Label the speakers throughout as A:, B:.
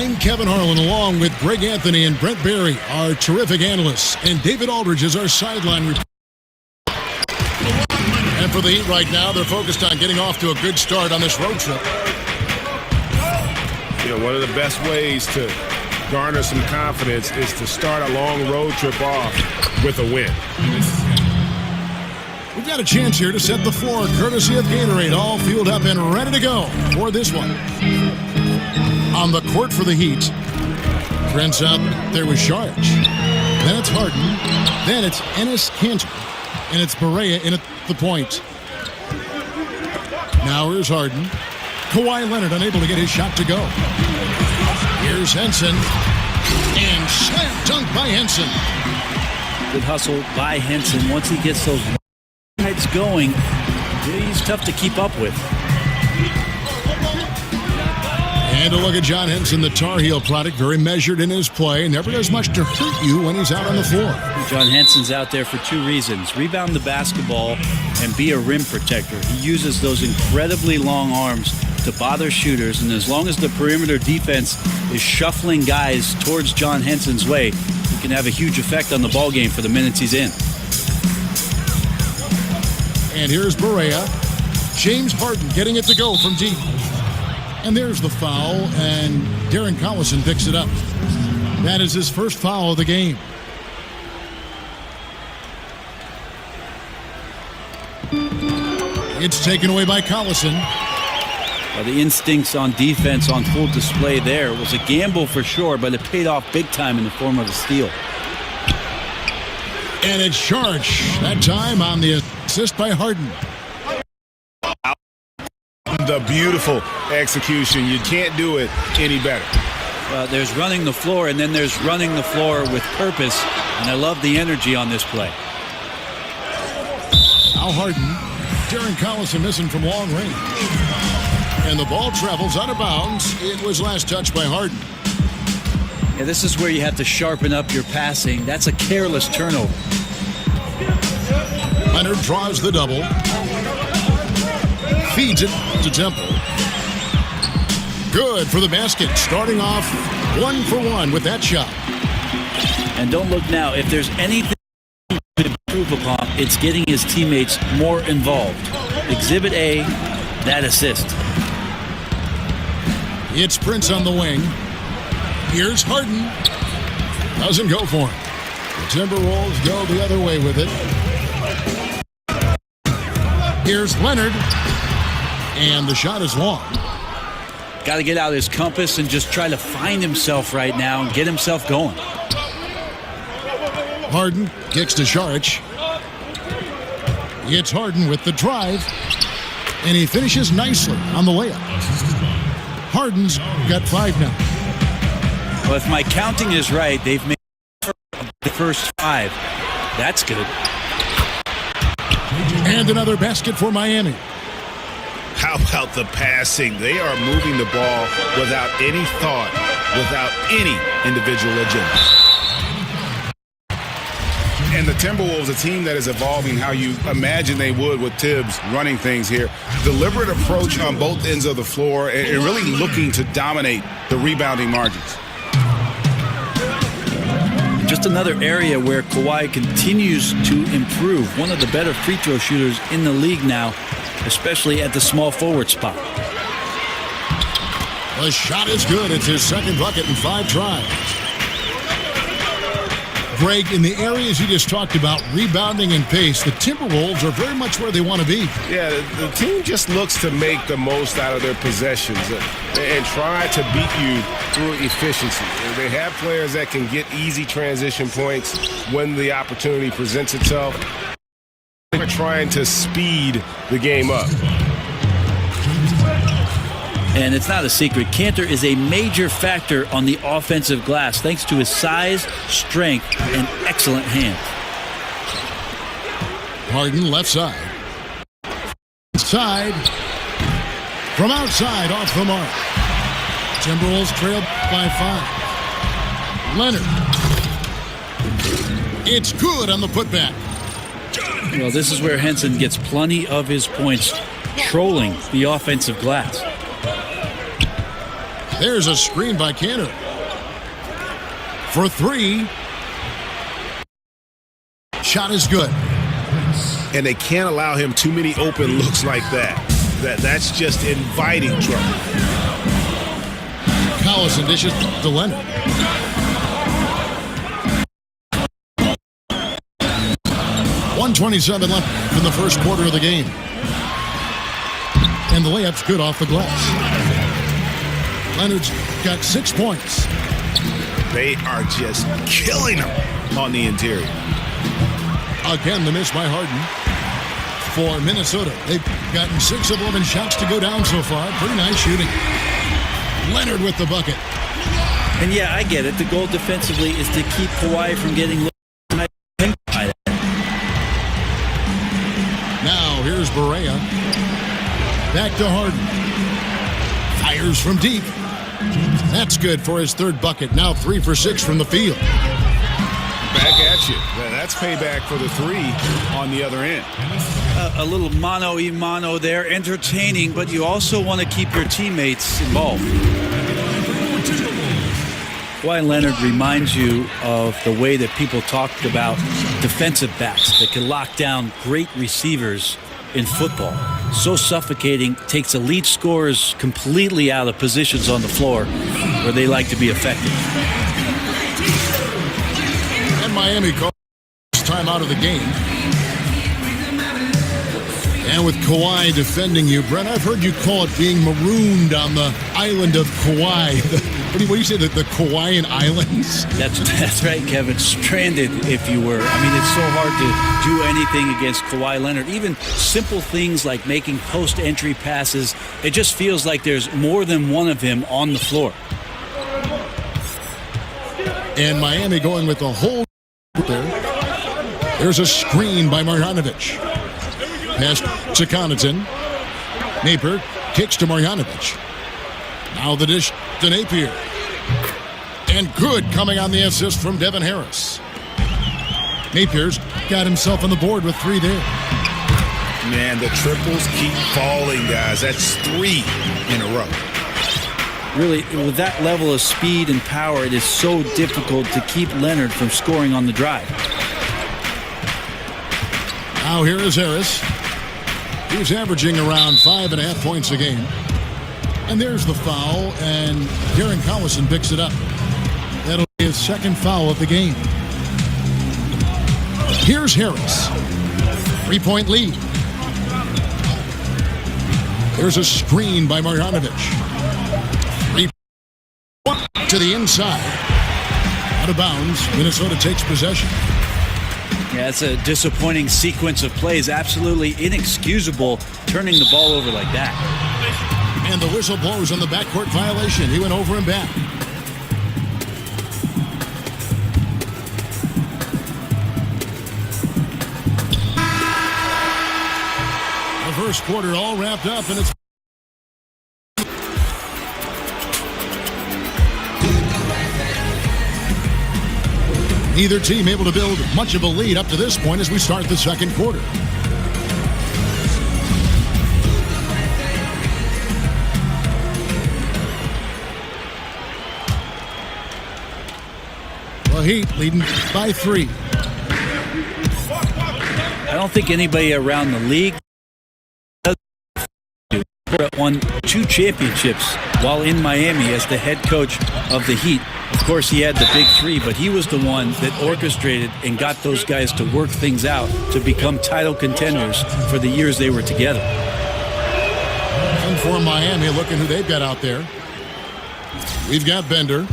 A: I'm Kevin Harlan, along with Greg Anthony and Brent Barry, our terrific analysts, and David Aldridge is our sideline reporter. And for the Heat right now, they're focused on getting off to a good start on this road trip.
B: You know, one of the best ways to garner some confidence is to start a long road trip off with a win.
A: We've got a chance here to set the floor, courtesy of Gatorade, all fueled up and ready to go for this one. On the court for the Heat, turns out there was Sharge. Then it's Harden. Then it's Enes Kanter. And it's Barea in at the point. Now here's Harden. Kawhi Leonard unable to get his shot to go. Here's Henson. And slam dunk by Henson.
C: Good hustle by Henson. Once he gets those heads going, he's tough to keep up with.
A: And a look at John Henson, the Tar Heel product, very measured in his play. Never does much to hurt you when he's out on the floor.
C: John Henson's out there for two reasons. Rebound the basketball and be a rim protector. He uses those incredibly long arms to bother shooters, and as long as the perimeter defense is shuffling guys towards John Henson's way, he can have a huge effect on the ball game for the minutes he's in.
A: And here's Barea. James Harden getting it to go from deep. And there's the foul, and Darren Collison picks it up. That is his first foul of the game. It's taken away by Collison.
C: Well, the instincts on defense on full display there. It was a gamble for sure, but it paid off big time in the form of a steal.
A: And it's Sharge, that time on the assist by Harden.
B: The beautiful execution. You can't do it any better.
C: There's running the floor, and then there's running the floor with purpose, and I love the energy on this play.
A: Now Harden. Darren Collison missing from long range. And the ball travels out of bounds. It was last touched by Harden.
C: Yeah, this is where you have to sharpen up your passing. That's a careless turnover.
A: Leonard draws the double. Feeds it to Temple. Good for the basket. Starting off 1 for 1 with that shot.
C: And don't look now. If there's anything to improve upon, it's getting his teammates more involved. Exhibit A, that assist.
A: It's Prince on the wing. Here's Harden. Doesn't go for him. The Timberwolves go the other way with it. Here's Leonard. And the shot is long.
C: Got to get out of his compass and just try to find himself right now and get himself going.
A: Harden kicks to Saric. It's Harden with the drive. And he finishes nicely on the layup. Harden's got 5 now.
C: Well, if my counting is right, they've made the first 5. That's good.
A: And another basket for Miami.
B: How about the passing? They are moving the ball without any thought, without any individual agenda. And the Timberwolves, a team that is evolving how you imagine they would with Tibbs running things here. Deliberate approach on both ends of the floor and really looking to dominate the rebounding margins.
C: Just another area where Kawhi continues to improve. One of the better free throw shooters in the league now, especially at the small forward spot.
A: The shot is good. It's his second bucket in 5 tries. Greg, in the areas you just talked about, rebounding and pace, the Timberwolves are very much where they want to be.
B: Yeah, the team just looks to make the most out of their possessions and try to beat you through efficiency. They have players that can get easy transition points when the opportunity presents itself. They're trying to speed the game up.
C: And it's not a secret. Kanter is a major factor on the offensive glass thanks to his size, strength, and excellent hands.
A: Harden left side. Side. From outside off the mark. Timberwolves trail by 5. Leonard. It's good on the putback.
C: Well, this is where Henson gets plenty of his points trolling the offensive glass.
A: There's a screen by Canner. For three. Shot is good.
B: And they can't allow him too many open looks like that. That's just inviting trouble.
A: Collison dishes to Leonard. .127 left in the first quarter of the game. And the layup's good off the glass. Leonard's got 6 points.
B: They are just killing him on the interior.
A: Again, the miss by Harden for Minnesota. They've gotten 6 of 11 shots to go down so far. Pretty nice shooting. Leonard with the bucket.
C: And yeah, I get it. The goal defensively is to keep Kawhi from getting.
A: Now here's Barea. Back to Harden. Fires from deep. That's good for his third bucket. Now 3 for 6 from the field.
B: Back at you. That's payback for the three on the other end.
C: A little mano-a-mano there, entertaining, but you also want to keep your teammates involved. Kawhi Leonard reminds you of the way that people talked about defensive backs that can lock down great receivers in football. So suffocating, takes elite scorers completely out of positions on the floor where they like to be effective.
A: And Miami calls time out of the game. And with Kawhi defending you, Brent, I've heard you call it being marooned on the island of Kauai. What do you say, the Kauaian Islands?
C: That's right, Kevin. Stranded, if you were. I mean, it's so hard to do anything against Kawhi Leonard. Even simple things like making post-entry passes, it just feels like there's more than one of him on the floor.
A: And Miami going with the whole there. There's a screen by Marjanovic. Pass to Connaughton. Napier kicks to Marjanovic. Now the dish to Napier. And good coming on the assist from Devin Harris. Napier's got himself on the board with 3 there.
B: Man, the triples keep falling, guys. That's 3 in a row.
C: Really, with that level of speed and power, it is so difficult to keep Leonard from scoring on the drive.
A: Now here is Harris. He's averaging around 5.5 points a game. And there's the foul, and Darren Collison picks it up. That'll be his second foul of the game. Here's Harris. 3-point lead. There's a screen by Marjanovic. 3 to the inside. Out of bounds. Minnesota takes possession.
C: Yeah, it's a disappointing sequence of plays. Absolutely inexcusable turning the ball over like that.
A: And the whistle blows on the backcourt violation. He went over and back. The first quarter all wrapped up, and it's neither team able to build much of a lead up to this point as we start the second quarter. The Heat leading by 3.
C: I don't think anybody around the league won 2 championships while in Miami as the head coach of the Heat. Of course, he had the big 3, but he was the one that orchestrated and got those guys to work things out to become title contenders for the years they were together.
A: And for Miami, look at who they've got out there. We've got Bender.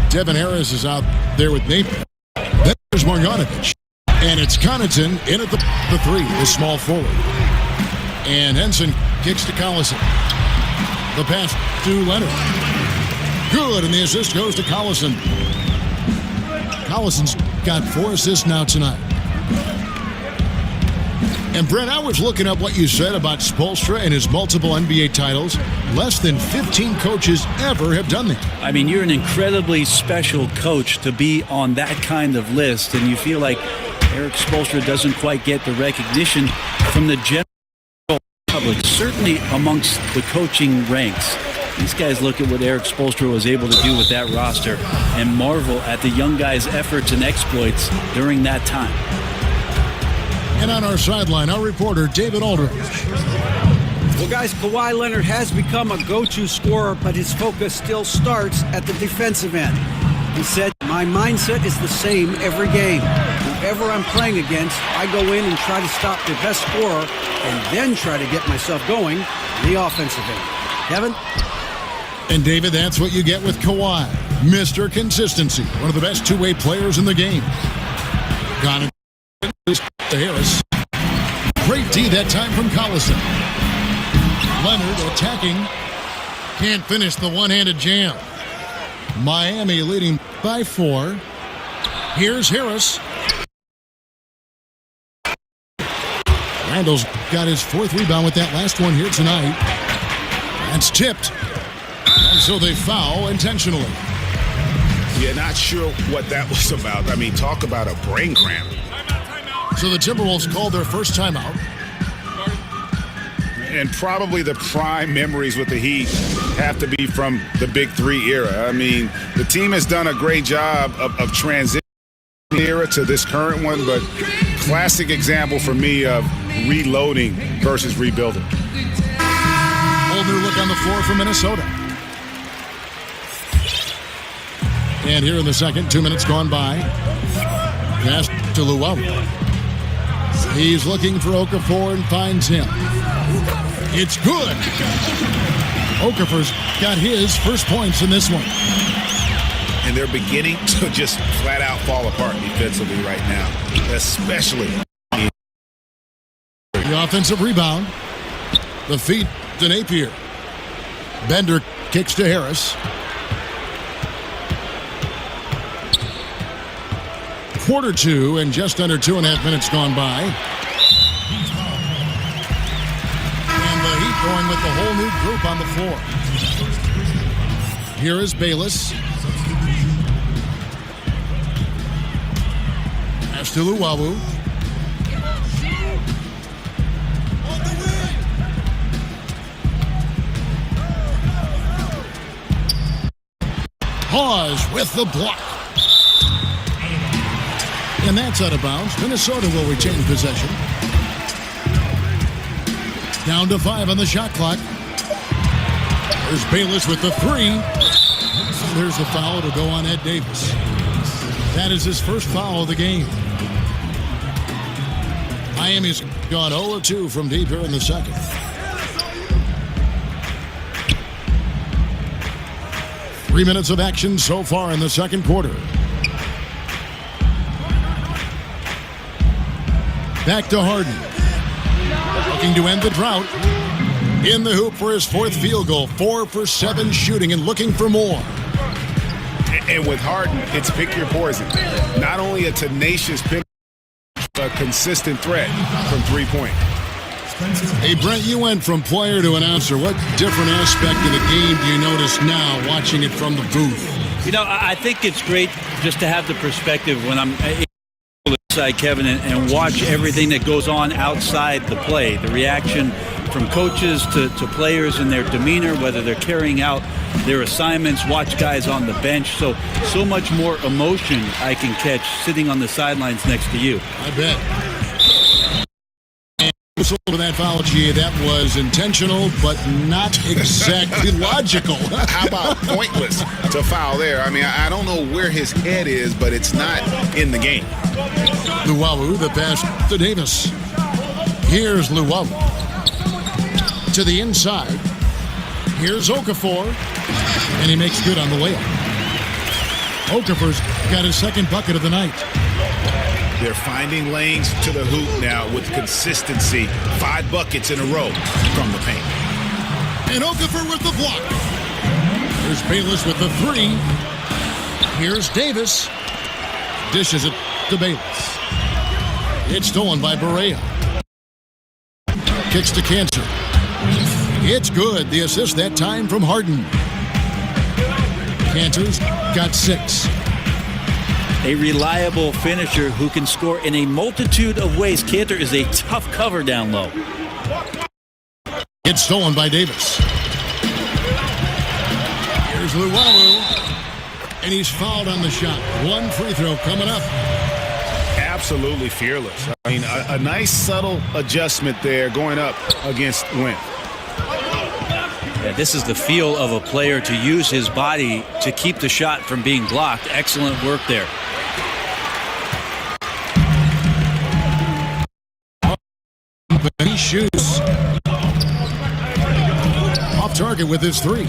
A: Devin Harris is out there with Napier. There's Marjanovic. And it's Connaughton in at the 3, the small forward. And Henson kicks to Collison. The pass to Leonard. Good, and the assist goes to Collison. Collison's got 4 assists now tonight. And Brent, I was looking up what you said about Spoelstra and his multiple NBA titles. Less than 15 coaches ever have done that.
C: I mean, you're an incredibly special coach to be on that kind of list, and you feel like Eric Spoelstra doesn't quite get the recognition from the general public, certainly amongst the coaching ranks. These guys look at what Eric Spoelstra was able to do with that roster and marvel at the young guys' efforts and exploits during that time.
A: And on our sideline, our reporter, David Aldridge.
D: Well, guys, Kawhi Leonard has become a go-to scorer, but his focus still starts at the defensive end. He said, my mindset is the same every game. Whoever I'm playing against, I go in and try to stop the best scorer and then try to get myself going on the offensive end. Kevin?
A: And David, that's what you get with Kawhi. Mr. Consistency, one of the best two-way players in the game. Gone to Harris. Great D that time from Collison. Leonard attacking. Can't finish the one-handed jam. Miami leading by 4. Here's Harris. Randall's got his 4th rebound with that last one here tonight. That's tipped. And so they foul intentionally.
E: Yeah, not sure what that was about. I mean, talk about a brain cramp.
A: So the Timberwolves called their first timeout.
E: And probably the prime memories with the Heat have to be from the Big Three era. I mean, the team has done a great job of transitioning era to this current one, but classic example for me of reloading versus rebuilding.
A: Whole new look on the floor for Minnesota. And here in the second, 2 minutes gone by. Pass to Luau. He's looking for Okafor and finds him. It's good. Okafor's got his first points in this one.
E: And they're beginning to just flat out fall apart defensively right now, especially.
A: The offensive rebound. The feed to Napier. Bender kicks to Harris. Quarter 2 and just under 2.5 minutes gone by. And the Heat going with the whole new group on the floor. Here is Bayless. Pass to Luwawu. Hawes with the block. And that's out of bounds. Minnesota will retain possession. Down to 5 on the shot clock. There's Bayless with the 3. There's the foul to go on Ed Davis. That is his first foul of the game. Miami's gone 0-2 from deep here in the second. Three minutes of action so far in the second quarter. Back to Harden. Looking to end the drought. In the hoop for his 4th field goal. 4 for 7 shooting and looking for more.
E: And with Harden, it's pick your poison. Not only a tenacious pin, a consistent threat from 3-point.
A: Hey, Brent, you went from player to announcer. What different aspect of the game do you notice now watching it from the booth?
C: You know, I think it's great just to have the perspective when I'm inside, Kevin, and watch everything that goes on outside the play. The reaction from coaches to players and their demeanor, whether they're carrying out their assignments, watch guys on the bench. So much more emotion I can catch sitting on the sidelines next to you.
A: I bet. To that foul, G, that was intentional, but not exactly logical.
E: How about pointless to foul there? I mean, I don't know where his head is, but it's not in the game.
A: Luwawu, the pass to Davis. Here's Luwawu. To the inside. Here's Okafor. And he makes good on the layup. Okafor's got his second bucket of the night.
E: They're finding lanes to the hoop now with consistency. 5 buckets in a row from the paint.
A: And Okafor with the block. Here's Bayless with the 3. Here's Davis. Dishes it to Bayless. It's stolen by Barea. Kicks to Cantor. It's good. The assist that time from Harden. Cantor's got 6.
C: A reliable finisher who can score in a multitude of ways. Cantor is a tough cover down low.
A: It's stolen by Davis. Here's Luwawu, and he's fouled on the shot. One free throw coming up.
E: Absolutely fearless. I mean, a nice subtle adjustment there going up against Wynn.
C: Yeah, this is the feel of a player to use his body to keep the shot from being blocked. Excellent work there.
A: He shoots. Off target with his three.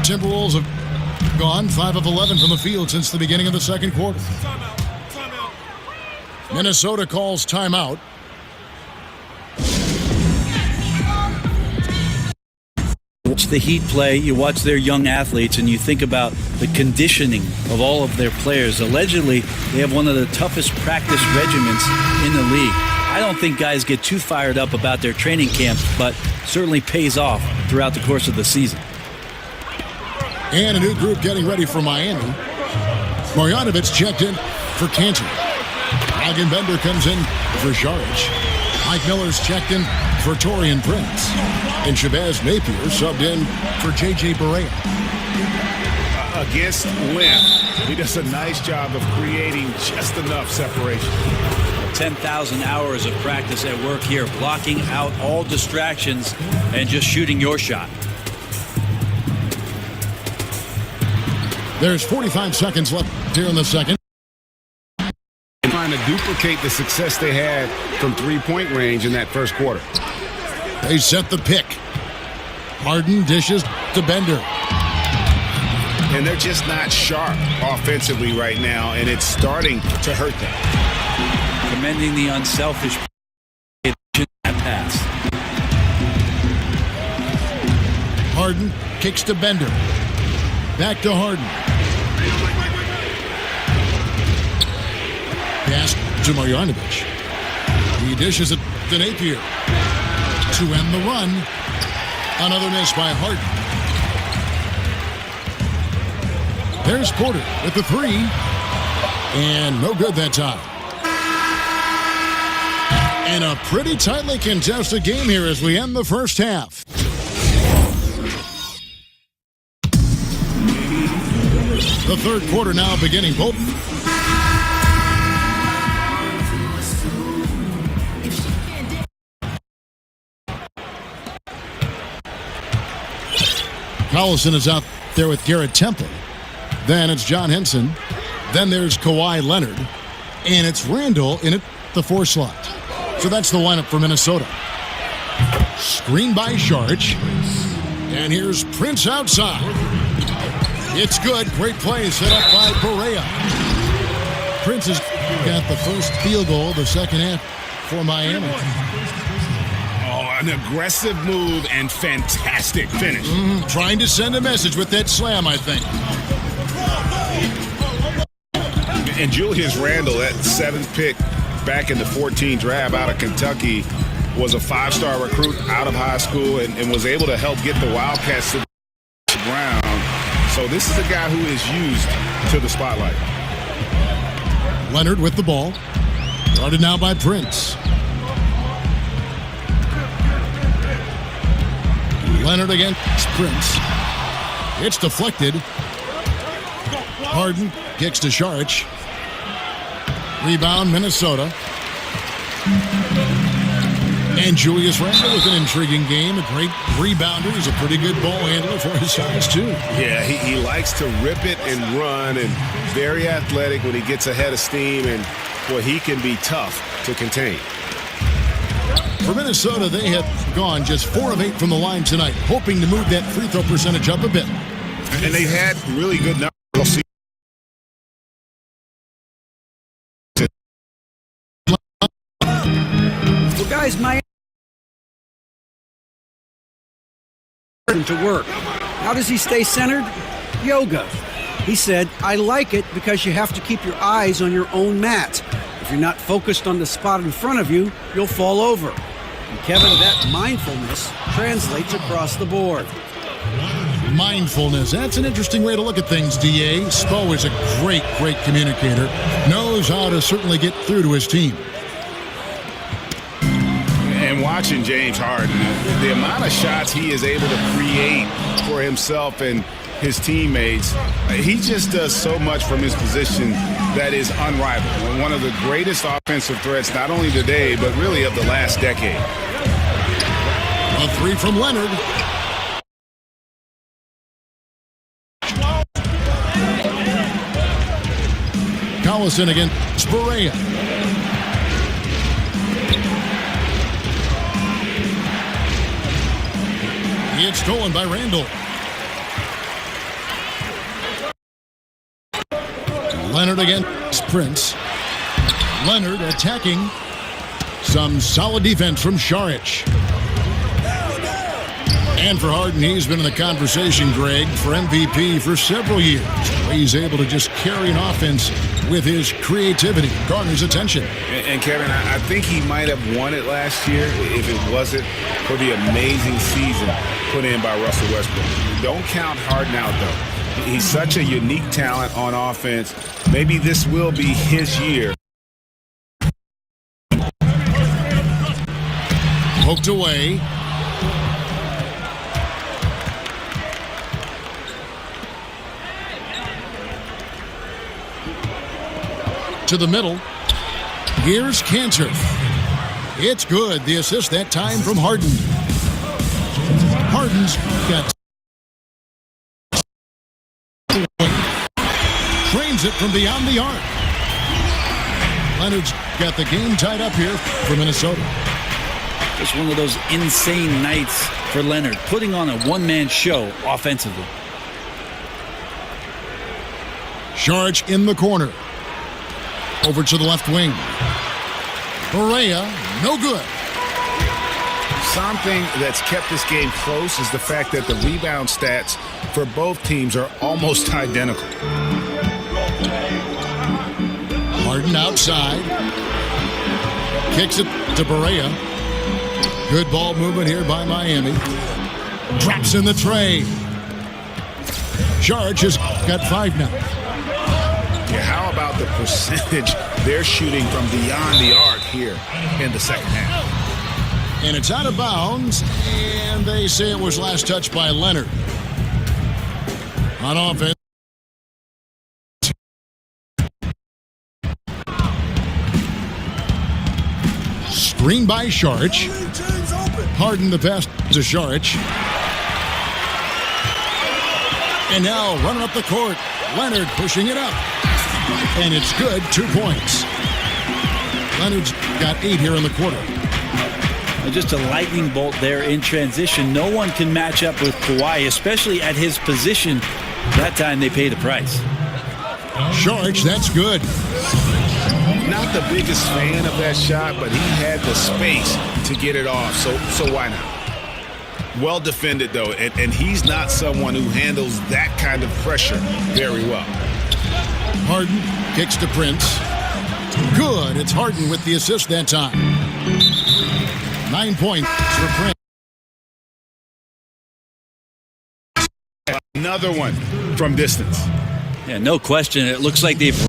A: Timberwolves have gone 5 of 11 from the field since the beginning of the second quarter. Minnesota calls timeout.
C: Watch the Heat play, you watch their young athletes, and you think about the conditioning of all of their players. Allegedly, they have one of the toughest practice regimens in the league. I don't think guys get too fired up about their training camps, but certainly pays off throughout the course of the season.
A: And a new group getting ready for Miami. Marjanovic checked in for Cantor. Bender comes in for Šarić. Mike Miller's checked in for Taurean Prince. And Shabazz Napier subbed in for J.J. Barea.
E: Against Wynn, he does a nice job of creating just enough separation.
C: 10,000 hours of practice at work here, blocking out all distractions and just shooting your shot.
A: There's 45 seconds left here in the second.
E: Trying to duplicate the success they had from three-point range in that first quarter.
A: They set the pick. Harden dishes to Bender.
E: And they're just not sharp offensively right now, and it's starting to hurt them.
C: Commending the unselfish pass.
A: Harden kicks to Bender. Back to Harden. Pass to Marjanovic. He dishes it to Napier. To end the run. Another miss by Harden. There's Porter with the three. And no good that time. And a pretty tightly contested game here as we end the first half. The third quarter now beginning. Both. Collison is out there with Garrett Temple. Then it's John Henson. Then there's Kawhi Leonard. And it's Randall in the 4 slot. So that's the lineup for Minnesota. Screen by Šarić. And here's Prince outside. It's good. Great play set up by Barea. Prince has got the first field goal of the second half for Miami.
E: An aggressive move and fantastic finish.
A: Trying to send a message with that slam, I think.
E: And Julius Randle, that 7th pick back in the 14 draft out of Kentucky, was a 5-star recruit out of high school and was able to help get the Wildcats to the ground. So this is a guy who is used to the spotlight.
A: Leonard with the ball. Guarded now by Prince. Leonard against Prince. It's deflected. Harden kicks to Šarić. Rebound, Minnesota. And Julius Randle with an intriguing game. A great rebounder. He's a pretty good ball handler for his size, too.
E: Yeah, he likes to rip it and run, and very athletic when he gets ahead of steam, and boy, he can be tough to contain.
A: For Minnesota, they have gone just 4 of 8 from the line tonight, hoping to move that free throw percentage up a bit.
E: And they've had really good numbers.
D: Well, guys, Miami to work. How does he stay centered? Yoga. He said, I like it because you have to keep your eyes on your own mat. If you're not focused on the spot in front of you, you'll fall over. And Kevin, that mindfulness translates across the board.
A: Mindfulness. That's an interesting way to look at things, D.A. Spo is a great communicator. Knows how to certainly get through to his team.
E: And why watching James Harden, the amount of shots he is able to create for himself and his teammates, he just does so much from his position that is unrivaled. One of the greatest offensive threats, not only today, but really of the last decade.
A: A three from Leonard. Collison against Barea. It's stolen by Randall. Leonard against Prince. Leonard attacking. Some solid defense from Šarić. And for Harden, he's been in the conversation, Greg, for MVP for several years. He's able to just carry an offense with his creativity, garners attention.
E: And Kevin, I think he might have won it last year if it wasn't for the amazing season put in by Russell Westbrook. Don't count Harden out, though. He's such a unique talent on offense. Maybe this will be his year.
A: Poked away. To the middle. Here's Cantor. It's good. The assist that time from Harden. Harden's got trains it from beyond the arc. Leonard's got the game tied up here for Minnesota.
C: It's one of those insane nights for Leonard, putting on a one-man show offensively.
A: Šarić in the corner. Over to the left wing. Barea, no good.
E: Something that's kept this game close is the fact that the rebound stats for both teams are almost identical.
A: Harden outside. Kicks it to Barea. Good ball movement here by Miami. Drops in the tray. Šarić has got 5 now.
E: Yeah, how about the percentage they're shooting from beyond the arc here in the second half?
A: And it's out of bounds, and they say it was last touched by Leonard. On offense. Screen by Šarić. Harden the pass to Šarić. And now running up the court. Leonard pushing it up. And it's good, 2 points. Leonard's got 8 here in the quarter.
C: Just a lightning bolt there in transition. No one can match up with Kawhi, especially at his position. That time they pay the price.
A: Šarić, that's good.
E: Not the biggest fan of that shot, but he had the space to get it off, so why not? Well defended, though, and he's not someone who handles that kind of pressure very well.
A: Harden kicks to Prince. Good. It's Harden with the assist that time. 9 points for Prince.
E: Another one from distance.
C: Yeah, no question. It looks like they've...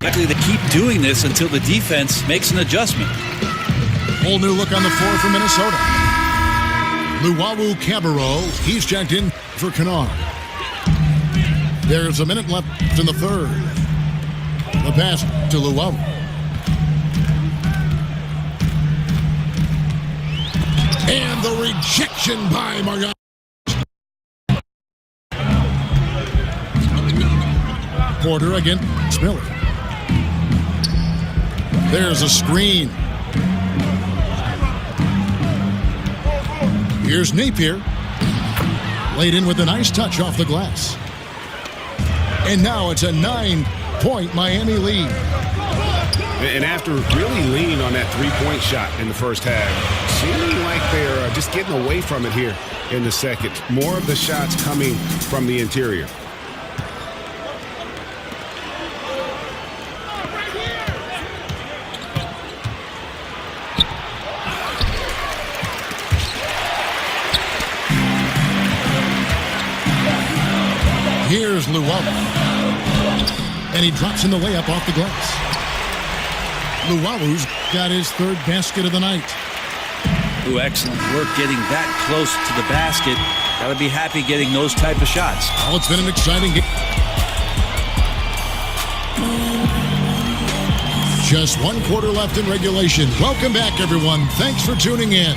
C: Actually, they keep doing this until the defense makes an adjustment.
A: Whole new look on the floor for Minnesota. Luwawu-Cabarrot. He's checked in for Kennard. There's a minute left in the third. The pass to Luwawu. And the rejection by Margot. Porter against Miller. There's a screen. Here's Napier. Laid in with a nice touch off the glass. And now it's a 9-point Miami lead.
E: And after really leaning on that three-point shot in the first half, seeming like they're just getting away from it here in the second. More of the shots coming from the interior.
A: Here's Luwawu. And he drops in the layup off the glass. Luwalu's got his third basket of the night.
C: Ooh, excellent work getting that close to the basket. Got to be happy getting those type of shots.
A: Well, it's been an exciting game. Just 1 quarter left in regulation. Welcome back, everyone. Thanks for tuning in.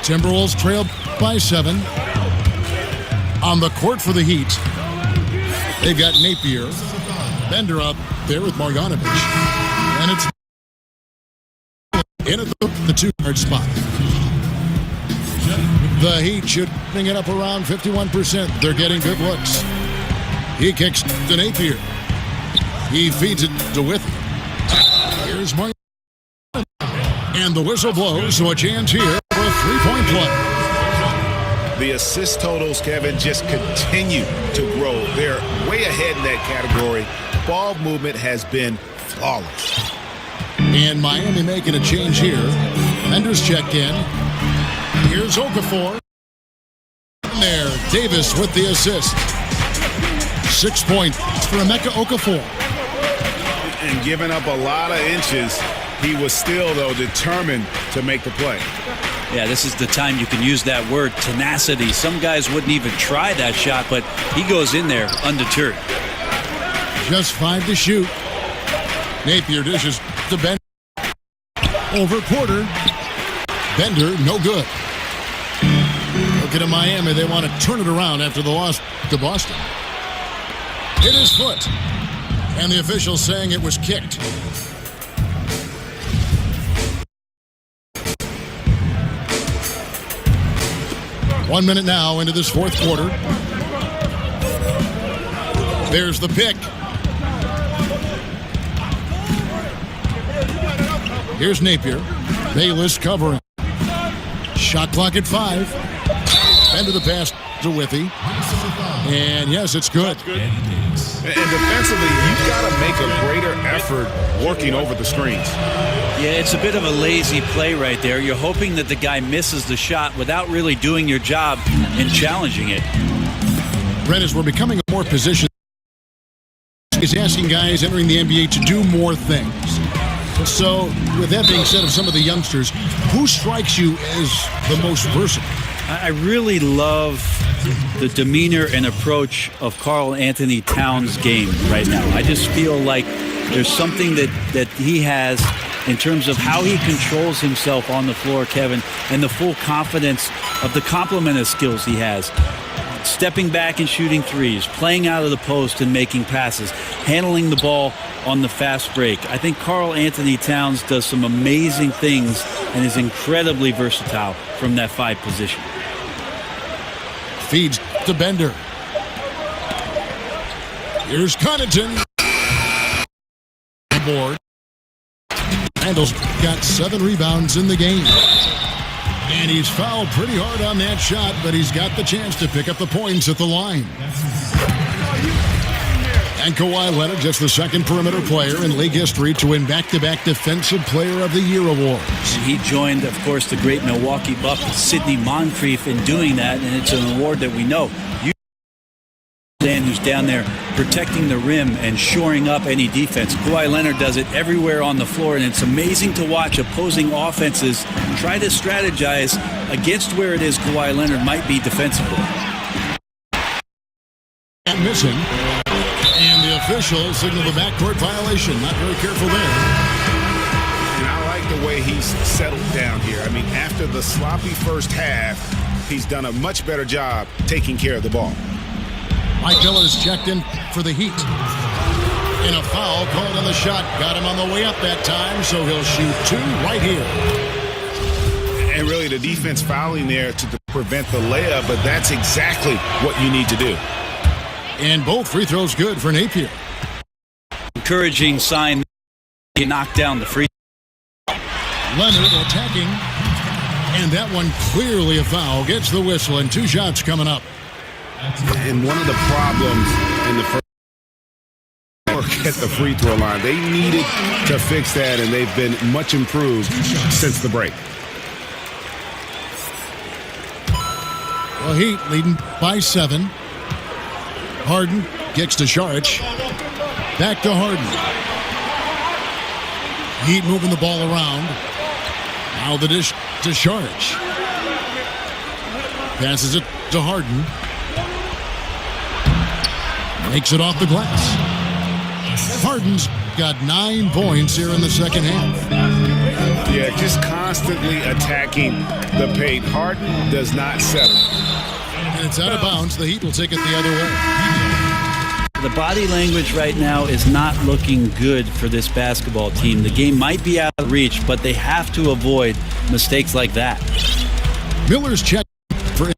A: Timberwolves trailed by 7. On the court for the Heat, they've got Napier. Bender up there with Marjanovic. And it's in at the 2-yard spot. The Heat shooting it up around 51%. They're getting good looks. He kicks to Napier. He feeds it to Withy. Here's Marjanovic. And the whistle blows, so a chance here for a 3-point play.
E: The assist totals, Kevin, just continue to grow. They're way ahead in that category. Ball movement has been flawless.
A: And Miami making a change here. Bender's checked in. Here's Okafor. There, Davis with the assist. 6 points for Emeka Okafor.
E: And giving up a lot of inches, he was still, though, determined to make the play.
C: Yeah, this is the time you can use that word, tenacity. Some guys wouldn't even try that shot, but he goes in there undeterred.
A: Just 5 to shoot. Napier dishes to Bender. Over Porter. Bender, no good. Looking at Miami, they want to turn it around after the loss to Boston. Hit his foot. And the official saying it was kicked. One minute now into this fourth quarter. There's the pick. Here's Napier. Bayless covering. Shot clock at 5. End of the pass to Withy. And yes, it's good.
E: And defensively, you've got to make a greater effort working over the screens.
C: Yeah, it's a bit of a lazy play right there. You're hoping that the guy misses the shot without really doing your job and challenging it.
A: Brent, as we're becoming a more position, is asking guys entering the NBA to do more things. So, with that being said, of some of the youngsters, who strikes you as the most versatile?
C: I really love the demeanor and approach of Karl Anthony Towns' game right now. I just feel like there's something that he has in terms of how he controls himself on the floor, Kevin, and the full confidence of the complement of skills he has. Stepping back and shooting threes, playing out of the post and making passes, handling the ball on the fast break. I think Karl Anthony Towns does some amazing things and is incredibly versatile from that 5 position.
A: Feeds to Bender. Here's Connaughton. Board. Randall's got 7 rebounds in the game. And he's fouled pretty hard on that shot, but he's got the chance to pick up the points at the line. And Kawhi Leonard, just the second perimeter player in league history to win back-to-back Defensive Player of the Year awards.
C: And he joined, of course, the great Milwaukee Buck, Sidney Moncrief, in doing that, and it's an award that we know. Who's down there protecting the rim and shoring up any defense. Kawhi Leonard does it everywhere on the floor, and it's amazing to watch opposing offenses try to strategize against where it is Kawhi Leonard might be defensively.
A: And missing. And the official signaled the backcourt violation. Not very careful there.
E: And I like the way he's settled down here. I mean, after the sloppy first half, he's done a much better job taking care of the ball.
A: Mike Miller's checked in for the Heat. And a foul called on the shot. Got him on the way up that time, so he'll shoot 2 right here.
E: And really the defense fouling there to prevent the layup, but that's exactly what you need to do.
A: And both free throws good for Napier.
C: Encouraging sign. He knocked down the free.
A: Leonard attacking. And that one clearly a foul. Gets the whistle and 2 shots coming up.
E: And one of the problems in the first work at the free throw line, they needed to fix that, and they've been much improved since the break.
A: The Heat leading by 7. Harden kicks to Saric. Back to Harden. Heat moving the ball around. Now the dish to Saric. Passes it to Harden. Makes it off the glass. Harden's got 9 points here in the second half.
E: Yeah, just constantly attacking the paint. Harden does not settle.
A: And it's out of bounds. The Heat will take it the other way.
C: The body language right now is not looking good for this basketball team. The game might be out of reach, but they have to avoid mistakes like that.
A: Miller's check for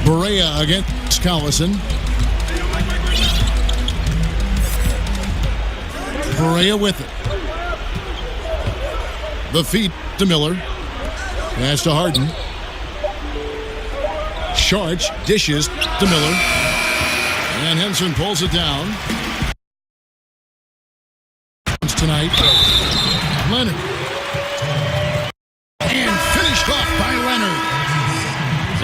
A: Barea against Collison. Barea with it. The feed to Miller. Pass to Harden. Saric dishes to Miller. And Henson pulls it down. Tonight. Leonard. And finished off by Leonard.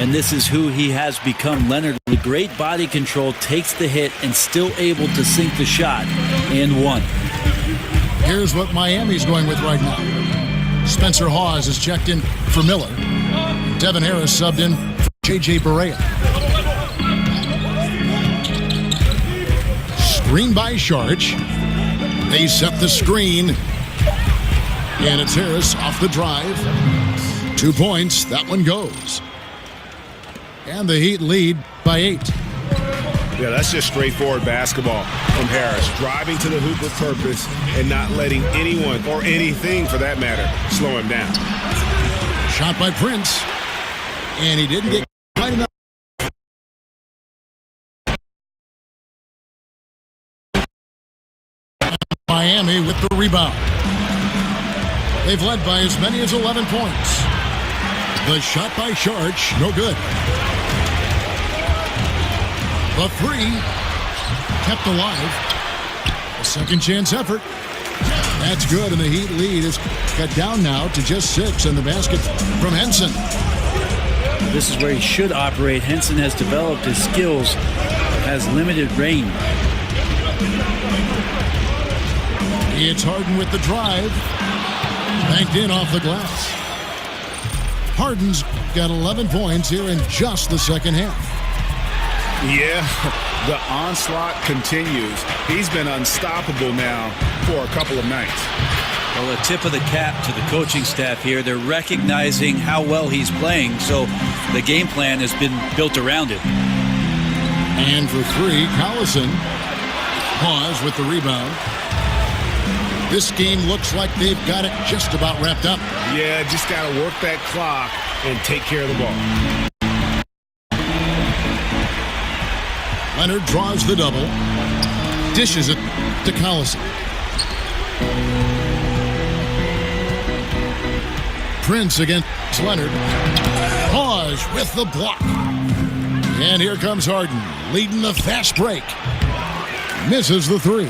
C: And this is who he has become. Leonard, with great body control, takes the hit and still able to sink the shot and one.
A: Here's what Miami's going with right now. Spencer Hawes is checked in for Miller. Devin Harris subbed in for J.J. Barea. Screen by Saric. They set the screen. And it's Harris off the drive. 2 points. That one goes. And the Heat lead by 8.
B: Yeah, that's just straightforward basketball from Harris. Driving to the hoop with purpose and not letting anyone, or anything for that matter, slow him down.
A: Shot by Prince. And he didn't get quite enough. Miami with the rebound. They've led by as many as 11 points. The shot by Saric, no good. The 3 kept alive. A second chance effort. That's good, and the Heat lead is cut down now to just 6 in the basket from Henson.
C: This is where he should operate. Henson has developed his skills, has limited range.
A: It's Harden with the drive. Banked in off the glass. Harden's got 11 points here in just the second half.
E: Yeah, the onslaught continues. He's been unstoppable now for a couple of nights.
C: Well, a tip of the cap to the coaching staff here. They're recognizing how well he's playing, so the game plan has been built around it.
A: And for 3, Collison. Pause with the rebound. This game looks like they've got it just about wrapped up.
B: Yeah, just got to work that clock and take care of the ball.
A: Leonard draws the double. Dishes it to Collison. Prince against Leonard. Pause with the block. And here comes Harden, leading the fast break. Misses the 3.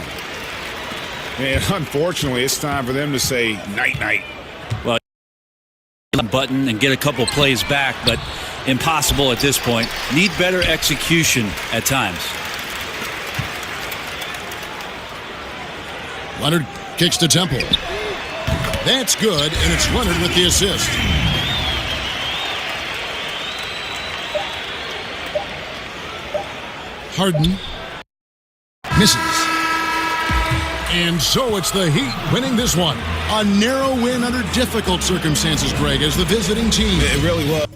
E: And unfortunately, it's time for them to say night-night.
C: Well, button and get a couple plays back, but impossible at this point. Need better execution at times.
A: Leonard kicks to Temple. That's good, and it's Leonard with the assist. Harden misses. And so it's the Heat winning this one. A narrow win under difficult circumstances, Greg, as the visiting team.
B: It really was.